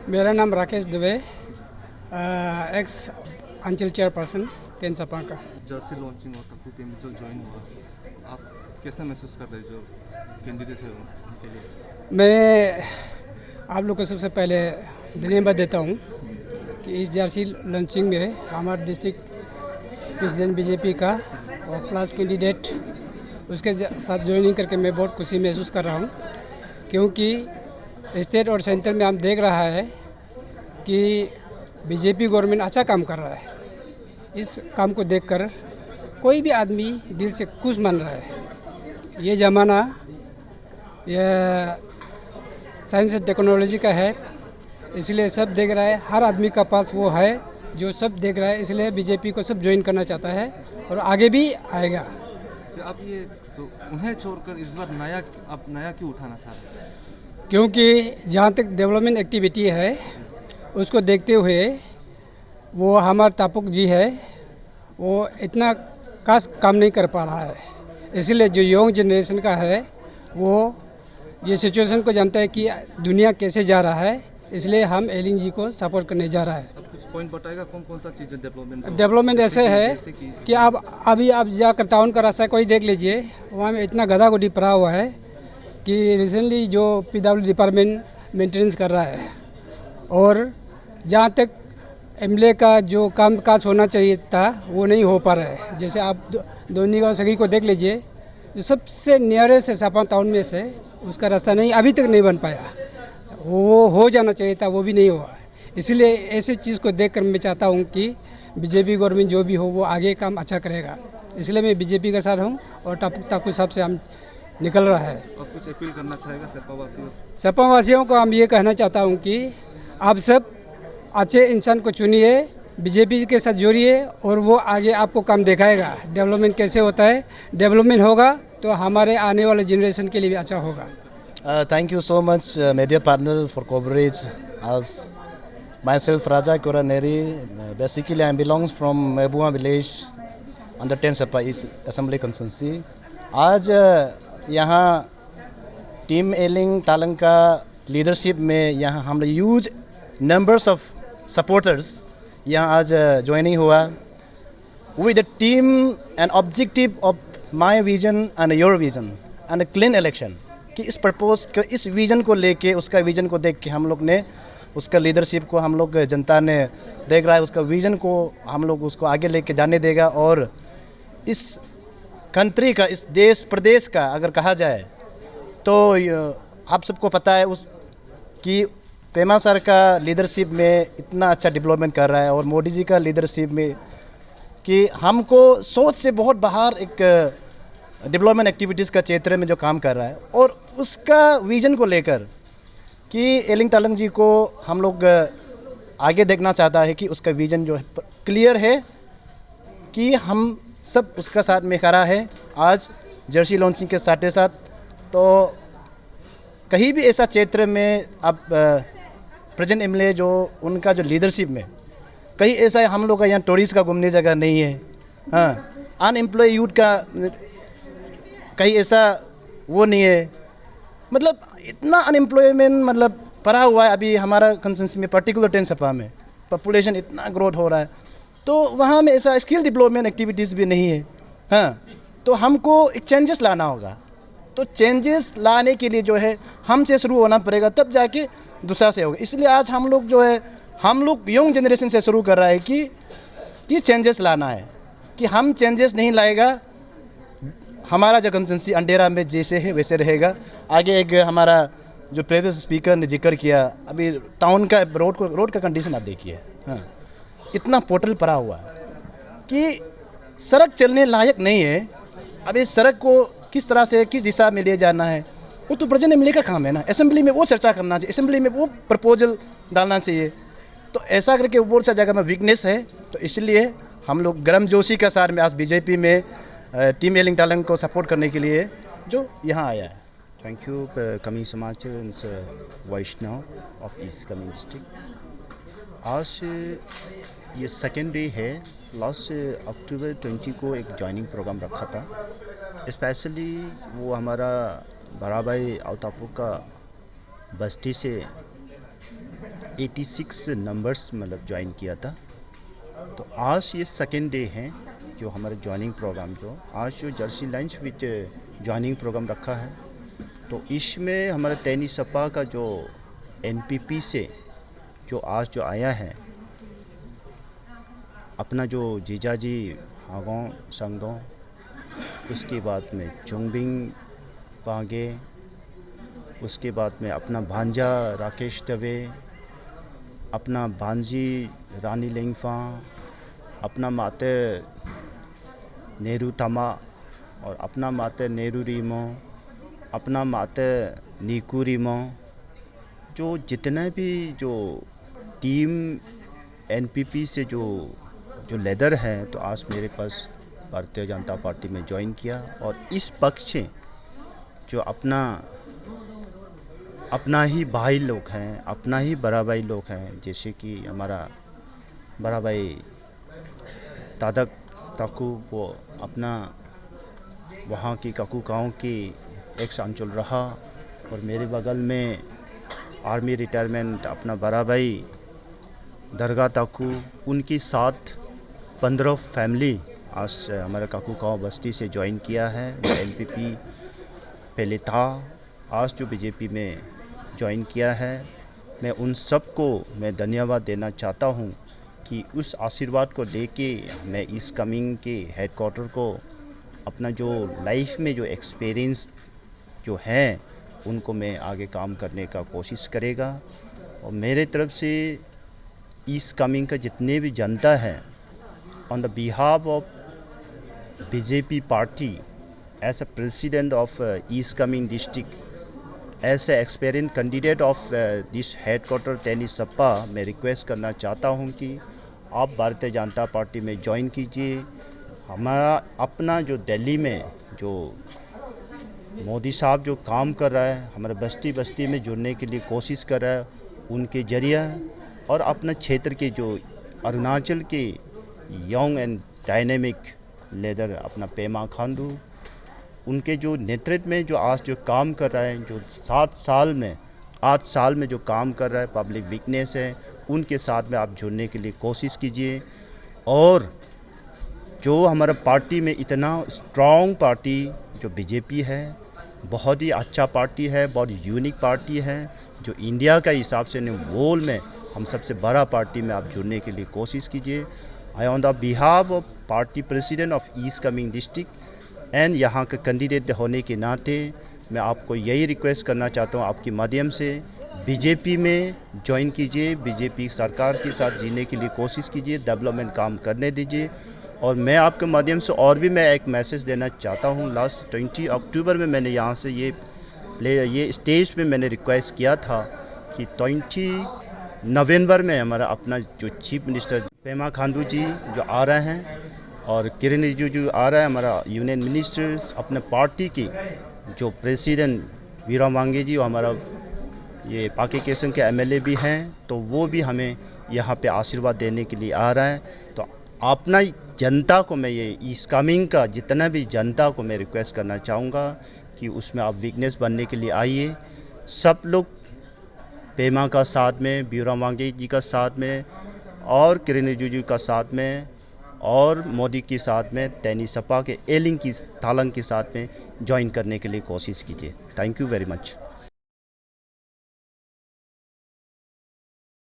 मेरा नाम राकेश दुबे, एक्स अंचल चेयरपर्सन तेनसपा का। जर्सी लॉन्चिंग और तक टीम जो ज्वाइन हुआ, आप कैसा महसूस कर रहे हैं जो कैंडिडेट है उनके लिए? मैं आप लोग को सबसे पहले धन्यवाद देता हूँ कि इस जर्सी लॉन्चिंग में हमारे डिस्ट्रिक्ट प्रेसिडेंट बीजेपी का और प्लस कैंडिडेट उसके साथ ज्वाइनिंग करके मैं बहुत खुशी महसूस कर रहा हूँ, क्योंकि स्टेट और सेंटर में हम देख रहा है कि बीजेपी गवर्नमेंट अच्छा काम कर रहा है। इस काम को देखकर कोई भी आदमी दिल से खुश मान रहा है। ये ज़माना यह साइंस एंड टेक्नोलॉजी का है, इसलिए सब देख रहा है, हर आदमी का पास वो है जो सब देख रहा है, इसलिए बीजेपी को सब ज्वाइन करना चाहता है और आगे भी आएगा। तो आप ये तो उन्हें छोड़कर इस बार आप नया क्यों उठाना चाह रहे हैं? क्योंकि जहाँ तक डेवलपमेंट एक्टिविटी है उसको देखते हुए वो हमारा तापुक जी है वो इतना खास काम नहीं कर पा रहा है, इसलिए जो यंग जनरेशन का है वो ये सिचुएशन को जानता है कि दुनिया कैसे जा रहा है, इसलिए हम एलिंग जी को सपोर्ट करने जा रहा है। अब कुछ पॉइंट बताएगा कौन कौन सा चीज़ डेवलपमेंट ऐसे है कि अभी आप जाकर टाउन का रास्ता कोई देख लीजिए, वहाँ में इतना गधा गुडी पड़ा हुआ है कि रिसेंटली जो पीडब्ल्यू डिपार्टमेंट मेंटेनेंस कर रहा है, और जहाँ तक एमएलए का जो काम काज होना चाहिए था वो नहीं हो पा रहा है। जैसे आप दोनी गाँव सगी को देख लीजिए, जो सबसे नियरेस्ट है सापा टाउन में से, उसका रास्ता नहीं अभी तक नहीं बन पाया, वो हो जाना चाहिए था, वो भी नहीं हुआ। इसलिए ऐसी चीज़ को देखकर मैं चाहता हूँ कि बीजेपी गवर्नमेंट जो भी हो वो आगे काम अच्छा करेगा, इसलिए मैं बीजेपी के साथ हूँ और ताकू साहब से हम निकल रहा है। और कुछ अपील करना चाहेगा सपा वासियों को हम ये कहना चाहता हूँ कि आप सब अच्छे इंसान को चुनिए, बीजेपी के साथ जोड़िए और वो आगे आपको काम दिखाएगा। डेवलपमेंट कैसे होता है, डेवलपमेंट होगा तो हमारे आने वाले जनरेशन के लिए भी अच्छा होगा। Thank you so much, media partner, for coverage. As myself, Raja Koraneri, basically I belongs from Mebua village under 10 Sapa East Assembly Constituency. आज यहाँ टीम एलिंग टालंग का लीडरशिप में यहाँ हम लोग ह्यूज नंबर्स ऑफ सपोर्टर्स यहाँ आज ज्वाइनिंग हुआ with the team and objective of my vision and your vision and a clean election, कि इस पर्पस को, इस विज़न को लेके, उसका विज़न को देख के हम लोग ने उसका लीडरशिप को हम लोग जनता ने देख रहा है, उसका विज़न को हम लोग उसको आगे लेके जाने देगा। और इस कंट्री का, इस देश प्रदेश का अगर कहा जाए तो आप सबको पता है उस कि पेमा सर का लीडरशिप में इतना अच्छा डेवलपमेंट कर रहा है और मोदी जी का लीडरशिप में कि हमको सोच से बहुत बाहर एक डेवलपमेंट एक्टिविटीज़ का क्षेत्र में जो काम कर रहा है, और उसका विज़न को लेकर कि एलिंग तालंग जी को हम लोग आगे देखना चाहता है कि उसका विज़न जो है क्लियर है कि हम सब उसका साथ में खड़ा है। आज जर्सी लॉन्चिंग के साथ साथ तो कहीं भी ऐसा क्षेत्र में अब प्रेजेंट एमएलए जो उनका जो लीडरशिप में कहीं ऐसा है, हम लोग का यहाँ टूरिस्ट का घूमने जगह नहीं है, हाँ, अनएम्प्लॉय यूथ का कहीं ऐसा वो नहीं है, मतलब इतना अनएम्प्लॉयमेंट मतलब पड़ा हुआ है अभी हमारा कंसेंस में, पर्टिकुलर 10 सपा में पॉपुलेशन इतना ग्रोथ हो रहा है, तो वहाँ में ऐसा स्किल डेवलपमेंट एक्टिविटीज़ भी नहीं है, हाँ, तो हमको एक चेंजेस लाना होगा। तो चेंजेस लाने के लिए जो है हमसे शुरू होना पड़ेगा, तब जाके दूसरा से होगा। इसलिए आज हम लोग जो है, हम लोग यंग जनरेशन से शुरू कर रहा है कि ये चेंजेस लाना है, कि हम चेंजेस नहीं लाएगा हमारा जो कंसेंसी अंधेरा में जैसे है वैसे रहेगा। आगे एक हमारा जो प्रीवियस स्पीकर ने जिक्र किया, अभी टाउन का रोड का कंडीशन आप देखिए, हाँ, इतना पोर्टल पड़ा हुआ है कि सड़क चलने लायक नहीं है। अब इस सड़क को किस तरह से, किस दिशा में ले जाना है, वो तो प्रेजेंट एमएलए का काम है ना, असेंबली में वो चर्चा करना चाहिए, असेंबली में वो प्रपोजल डालना चाहिए। तो ऐसा करके बहुत सा जगह में वीकनेस है, तो इसलिए हम लोग गर्मजोशी का साथ में आज बीजेपी में टीम एलिंग टालंग को सपोर्ट करने के लिए जो यहाँ आया है। थैंक यू कमी समाज वैष्णव ऑफ ईस्ट कमिंग डिस्ट्रिक्ट। आज ये सेकेंड डे है, लास्ट अक्टूबर 20 को एक जॉइनिंग प्रोग्राम रखा था, स्पेशली वो हमारा बड़ा भाई आवतापुर का बस्ती से 86 नंबर्स मतलब ज्वाइन किया था। तो आज ये सेकेंड डे है जो हमारे ज्वाइनिंग प्रोग्राम जो आज जो जर्सी लंच विच ज्वाइनिंग प्रोग्राम रखा है। तो इसमें हमारे तैनी सपा का जो एनपीपी से जो आज जो आया है अपना जो जीजाजी हागों संगदों, उसके बाद में चुंगबिंग पागे, उसके बाद में अपना भांजा राकेश दवे, अपना भांजी रानी लेंगफा, अपना माते नेहरू तमा और अपना माते नेहरू रीमो, अपना माते नीकू रीमो, जो जितने भी जो टीम एनपीपी से जो लीडर हैं तो आज मेरे पास भारतीय जनता पार्टी में ज्वाइन किया। और इस पक्ष से जो अपना ही भाई लोग हैं, अपना ही बड़ा भाई लोग हैं, जैसे कि हमारा बड़ा भाई तादक ताकू, वो अपना वहाँ की काकू गाँव की एक्स अंचल रहा। और मेरे बगल में आर्मी रिटायरमेंट अपना बड़ा भाई दरगाह ताकू, उनके साथ 15 फैमिली आज हमारे काकू गाँव बस्ती से ज्वाइन किया है। जो एनपीपी पहले था, आज जो बीजेपी में ज्वाइन किया है। मैं उन सबको मैं धन्यवाद देना चाहता हूँ कि उस आशीर्वाद को लेके मैं इस कमिंग के हेडक्वार्टर को अपना जो लाइफ में जो एक्सपीरियंस जो है उनको मैं आगे काम करने का कोशिश करेगा। और मेरे तरफ से इस कमिंग का जितने भी जनता है on the behalf of BJP party as a president of east Kameng district, as a experience candidate of this headquarter तैनी सपा, मैं रिक्वेस्ट करना चाहता हूं कि आप भारतीय जनता पार्टी में ज्वाइन कीजिए। हमारा अपना जो दिल्ली में जो मोदी साहब जो काम कर रहा है, हमारे बस्ती बस्ती में जुड़ने के लिए कोशिश कर रहा है, उनके जरिए और अपना क्षेत्र के जो अरुणाचल के यंग एंड डायनेमिक लीडर अपना पेमा खांडू, उनके जो नेतृत्व में जो आज जो काम कर रहा है, जो 8 साल में जो काम कर रहा है, पब्लिक वीकनेस है, उनके साथ में आप जुड़ने के लिए कोशिश कीजिए। और जो हमारा पार्टी में इतना स्ट्रॉन्ग पार्टी जो बीजेपी है, बहुत ही अच्छा पार्टी है, बहुत यूनिक पार्टी है, जो इंडिया का हिसाब से वर्ल्ड में हम सबसे बड़ा पार्टी में आप जुड़ने के लिए कोशिश कीजिए। I on the behalf of party president of east Kameng district and यहाँ का कैंडिडेट होने के नाते मैं आपको यही रिक्वेस्ट करना चाहता हूँ, आपके माध्यम से बीजेपी में ज्वाइन कीजिए, बीजेपी सरकार के साथ जीने के लिए कोशिश कीजिए, डेवलपमेंट काम करने दीजिए। और मैं आपके माध्यम से और भी मैं एक मैसेज देना चाहता हूँ। लास्ट 20 अक्टूबर में मैंने यहाँ से ये स्टेज पे मैंने रिक्वेस्ट किया था कि 20 नवंबर में हमारा अपना जो चीफ मिनिस्टर पेमा खांडू जी जो आ रहे हैं और किरण रिजिजू आ रहा है, हमारा यूनियन मिनिस्टर्स, अपने पार्टी की जो प्रेसिडेंट वीरा मांगे जी, हमारा ये पाके केसंग के एमएलए भी हैं, तो वो भी हमें यहाँ पे आशीर्वाद देने के लिए आ रहा है। तो अपना जनता को मैं ये इस कमिंग का जितना भी जनता को मैं रिक्वेस्ट करना चाहूँगा कि उसमें आप वीकनेस बनने के लिए आइए। सब लोग पेमा का साथ में, वीरा मांगे जी का साथ में और किरण रिजिजू का साथ में और मोदी के साथ में, तैनी सपा के एलिंग की तालंग के साथ में ज्वाइन करने के लिए कोशिश कीजिए। Thank you very much.